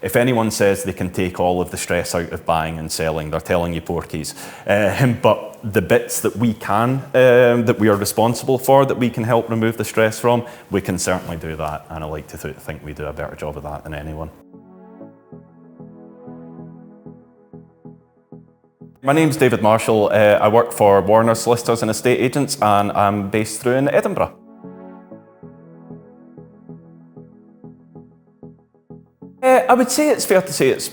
if anyone says they can take all of the stress out of buying and selling, they're telling you porkies. But the bits that we can, that we are responsible for, that we can help remove the stress from, we can certainly do that. And I like to think we do a better job of that than anyone. My name's David Marshall. I work for Warners Solicitors and Estate Agents, and I'm based through in Edinburgh. I would say it's fair to say it's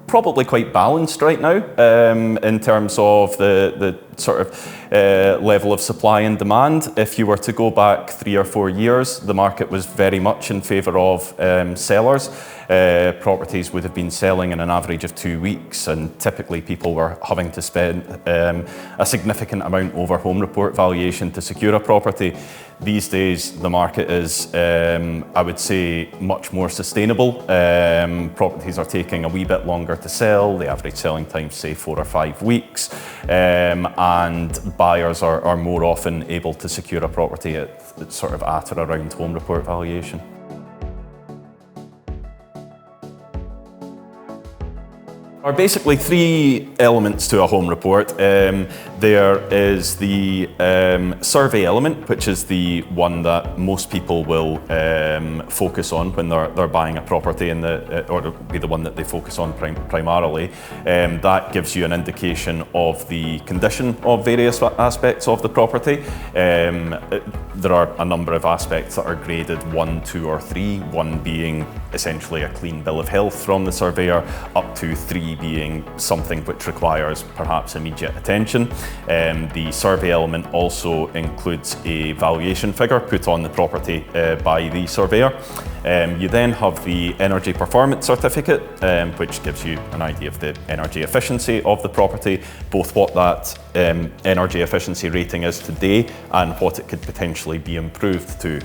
probably quite balanced right now in terms of the sort of level of supply and demand. If you were to go back 3 or 4 years, the market was very much in favour of sellers. Properties would have been selling in an average of 2 weeks, and typically people were having to spend a significant amount over home report valuation to secure a property. These days the market is, I would say, much more sustainable. Properties are taking a wee bit longer to sell. The average selling time, say, 4 or 5 weeks, and buyers are more often able to secure a property at sort of at or around home report valuation. There are basically 3 elements to a home report. There is the survey element, which is the one that most people will focus on when they're buying a property, and or be the one that they focus on primarily. That gives you an indication of the condition of various aspects of the property. There are a number of aspects that are graded 1, 2 or 3, 1 being essentially a clean bill of health from the surveyor, up to 3 being something which requires perhaps immediate attention. The survey element also includes a valuation figure put on the property by the surveyor. You then have the energy performance certificate, which gives you an idea of the energy efficiency of the property, both what that energy efficiency rating is today and what it could potentially be improved to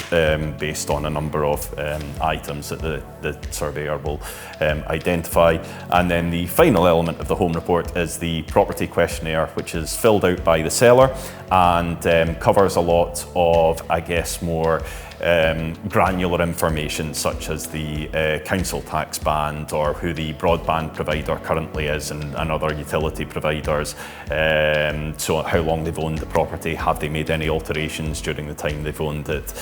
based on a number of items that the surveyor will identify. And then the final element of the home report is the property questionnaire, which is filled out by the seller and covers a lot of, I guess, more granular information, such as the council tax band, or who the broadband provider currently is, and other utility providers. So how long they've owned the property, have they made any alterations during the time they've owned it.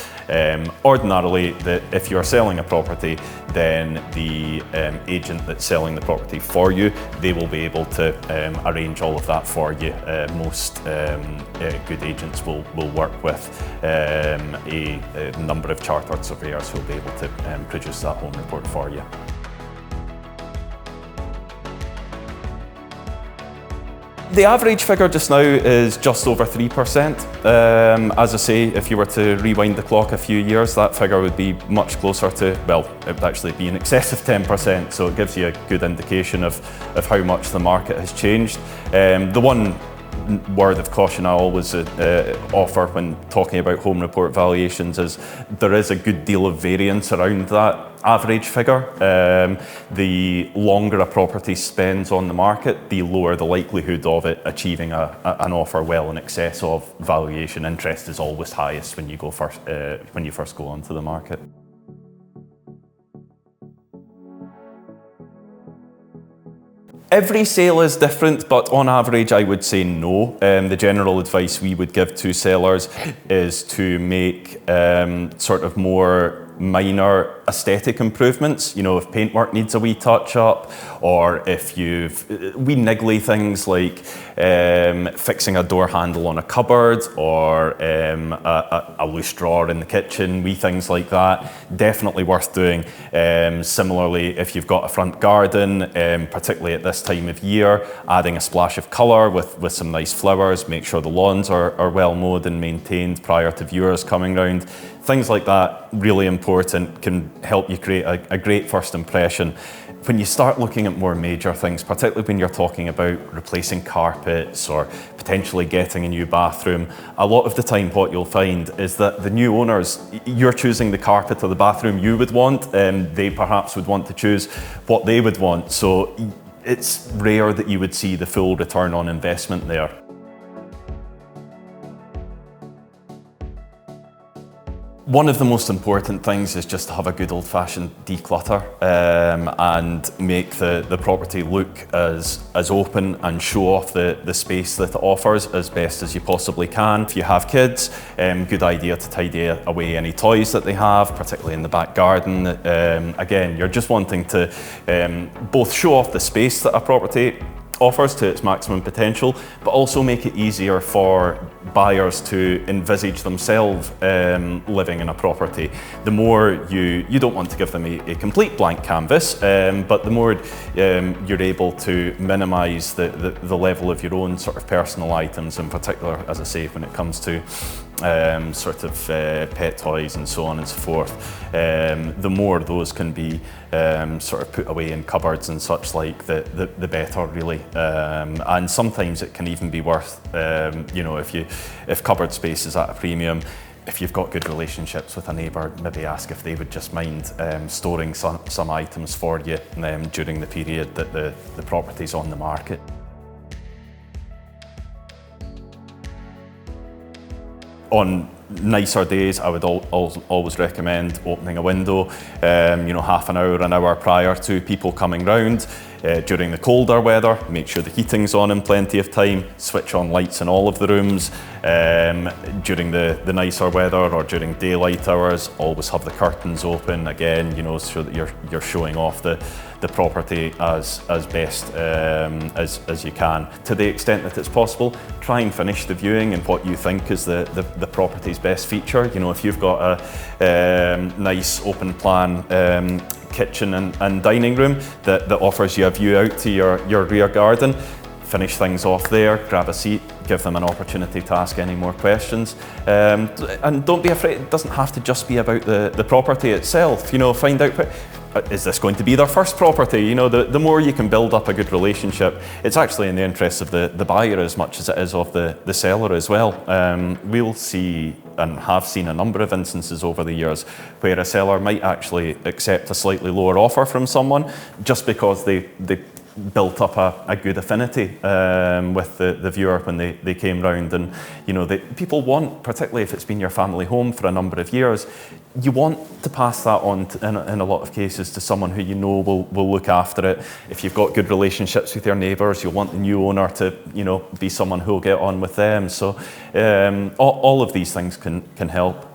Ordinarily, if you're selling a property, then the agent that's selling the property for you, they will be able to arrange all of that for you. Most good agents will work with a number of chartered surveyors who will be able to produce that home report for you. The average figure just now is just over 3%. As I say, if you were to rewind the clock a few years, that figure would be much closer to, well, it would actually be in excess of 10%, so it gives you a good indication of how much the market has changed. The one word of caution I always offer when talking about home report valuations is there is a good deal of variance around that average figure. The longer a property spends on the market, the lower the likelihood of it achieving an offer well in excess of valuation. Interest is always highest when you first go onto the market. Every sale is different, but on average I would say no. The general advice we would give to sellers is to make sort of more minor aesthetic improvements. You know, if paintwork needs a wee touch up, or if you've wee niggly things like fixing a door handle on a cupboard, or a loose drawer in the kitchen, wee things like that, definitely worth doing. Similarly, if you've got a front garden, particularly at this time of year, adding a splash of colour with some nice flowers, make sure the lawns are well mowed and maintained prior to viewers coming round. Things like that, really important, can help you create a great first impression. When you start looking at more major things, particularly when you're talking about replacing carpets or potentially getting a new bathroom, a lot of the time what you'll find is that the new owners, you're choosing the carpet or the bathroom you would want, they perhaps would want to choose what they would want. So it's rare that you would see the full return on investment there. One of the most important things is just to have a good old-fashioned declutter and make the property look as open and show off the space that it offers as best as you possibly can. If you have kids, good idea to tidy away any toys that they have, particularly in the back garden. Again, you're just wanting to both show off the space that a property offers to its maximum potential, but also make it easier for buyers to envisage themselves living in a property. The more you don't want to give them a complete blank canvas, but the more you're able to minimise the level of your own sort of personal items, in particular, as I say, when it comes to pet toys and so on and so forth. The more those can be sort of put away in cupboards and such like, the better really. And sometimes it can even be worth, if cupboard space is at a premium, if you've got good relationships with a neighbour, maybe ask if they would just mind storing some items for you during the period that the property's on the market. On nicer days, I would always recommend opening a window, half an hour prior to people coming round. During the colder weather, make sure the heating's on in plenty of time, switch on lights in all of the rooms. During the nicer weather or during daylight hours, always have the curtains open, again, so that you're showing off the property as best as you can. To the extent that it's possible, try and finish the viewing in what you think is the property's best feature. If you've got a nice open plan kitchen and dining room that offers you a view out to your rear garden, finish things off there, grab a seat, give them an opportunity to ask any more questions. And don't be afraid, it doesn't have to just be about the property itself. Find out, is this going to be their first property? The more you can build up a good relationship, it's actually in the interest of the buyer as much as it is of the seller as well. We'll see and have seen a number of instances over the years where a seller might actually accept a slightly lower offer from someone just because they built up a good affinity with the viewer when they came round. And people want, particularly if it's been your family home for a number of years, you want to pass that on in a lot of cases to someone who will look after it. If you've got good relationships with your neighbours, you'll want the new owner to be someone who'll get on with them. So all of these things can help.